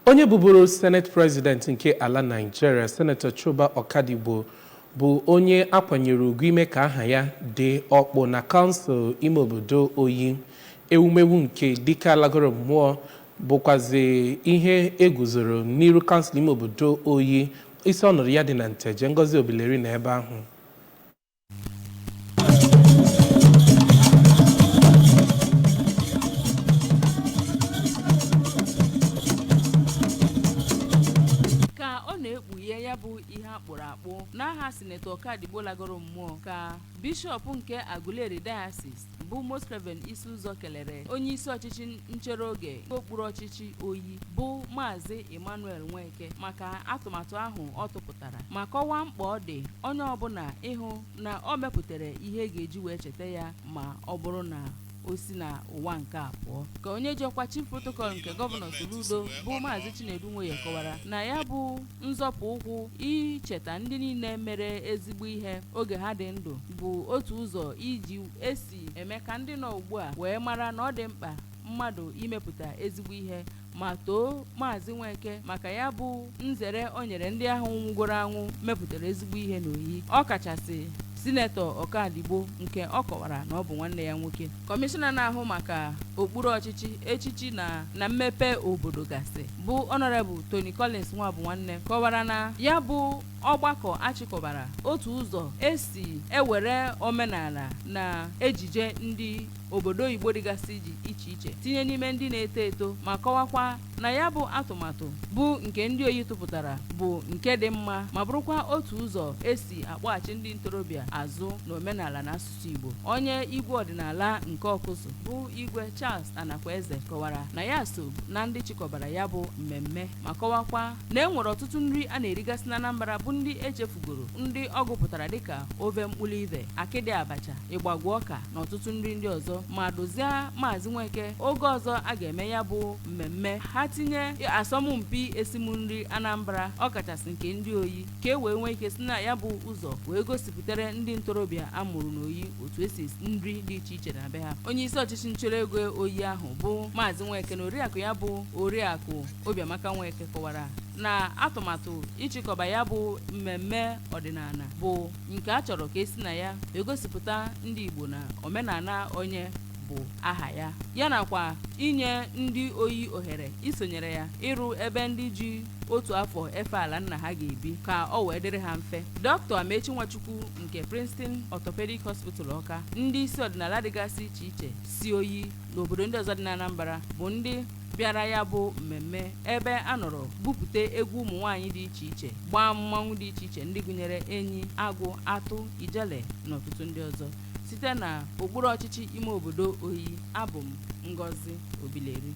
Onye bụbụrụ Senate President nke ala Nigeria, Senator Okadigbo bụ onye akwanyere ugwu ime ka aha ya dị ọkpụ na kansụl ime obodo Oyi. Ewumewu nke dike alagoro mmụọ bụkwazi ihe eguzoro n'iru kansụl ime obodo Oyi. Isi ọnọdụ ya dị na Nteje. Ngozi Obileri na ebe ahụ. na-ekpughe ya bụ ihe akpụrụ akpụ n'aha Senator Okadigbo lagoro mmụọ ka Bishọp nke Aguleri Diocese bụ Most Reverend isi ụzọ kelere onye isi ọchịchị nchere oge okpuru ọchịchị Oyi bụ Maazị Emmanuel Nweke maka atụmatụ ahụ ọ tụpụtara ma kọwaa mkpa ọ dị onye ọbụla ịhụ na ọ mepụtara ihe ga-eji wee cheta ya ma ọ bụrụ na o si na ụwa nke abụọ. Ka onye ji ọkwa chief protocol nke gọvanọ Soludo bụ Maazị Chinedu Nwoye kọwara na ya bụ nzọpụ ụkwụ icheta ndị niile mere ezigbo ihe oge ha dị ndụ bụ otu ụzọ iji esi eme ka ndị nọ ugbu a wee mara na ọ dị mkpa mmadụ imepụta ezigbo ihe ma too Maazị Nweke maka ya bụ nzere o nyere ndị ahụ nwụgoro anwụ mepụtara ezigbo ihe n'Oyi, ọ kachasị Senator Okadigbo nke ọ kọwara na ọ bụ nwanne ya nwoke. Kọmishọna na-ahụ maka okpuru ọchịchị echichi na mmepe obodo gasị bụ Honorable Tony Collins Nwabụ nwanne kọwara na ya bụ ọgbakọ achịkọbara otu ụzọ esi ewere omenala na ejije ndị obodo oyibo dịgasị iche iche tinye n'ime ndị na-eto eto ma kọwakwa na ya bụ atụmatụ bụ nke ndị Oyi tụpụtara bụ nke dị mma ma bụrụkwa otu ụzọ esi akpọghachi ndị ntorobịa azụ na omenala na asụsụ Igbo. Onye igwe ọdịnala nke Ọkụzụ bụ Igwe Charles Anakweze kọwara na ya so na ndị chịkọbara ya bụ mmemme ma kọwakwa na enwere ọtụtụ nri a na-erigasị na Anambra bụ ndị echefugoro ndị ọ gụpụtara dịka ove mkpụrụ ive, akịdị abacha, ịgbagwo ọka na ọtụtụ nri ndị ọzọ ma dozie Maazị Nweke oge ọzọ a ga-eme ya bụ mmemme ha tinye asọmpi esim nri Anambra ọkachasị nke ndị Oyi ka e wee nwee ike si na ya bụ ụzọ wee gosipụtara ndị ntorobịa amụrụ n'Oyi otu esi esi nri dị iche iche na be ha. Onye isi ọchịchị nchere ego Oyi ahụ bụ Maazị Nweke na oriakụ ya bụ Oriakụ Obiamaka Nweke kọwara na atụmatụ ịchịkọba ya bụ mmemme ọdịnala bụ nke a chọrọ ka esi na ya egosipụta ndị Igbo na omenala onye bụ aha ya ya nakwa inye ndị Oyi ohere isonyere ya ịrụ ebe ndị ji otu afọ efe ala nna ha ga-ebi ka ọ wee dịrị ha mfe. Dr. Amechi Nwachukwu nke Princeton Orthopedic Hospital Ọka, ndị isi ọdịnala dịgasị iche iche si Oyi n'obodo ndị ọzọ dị na Anambra bụ ndị bịara ya bụ mmemme ebe a nọrọ bupụta egwu ụmụ nwaanyị dị iche iche gbaa mmanwụ dị iche iche ndị gụnyere enyi, agụ, atụ, ijele na ọtụtụ ndị ọzọ site na okpuru ọchịchị ime obodo Oyi. Abụ m Ngozi Obileri.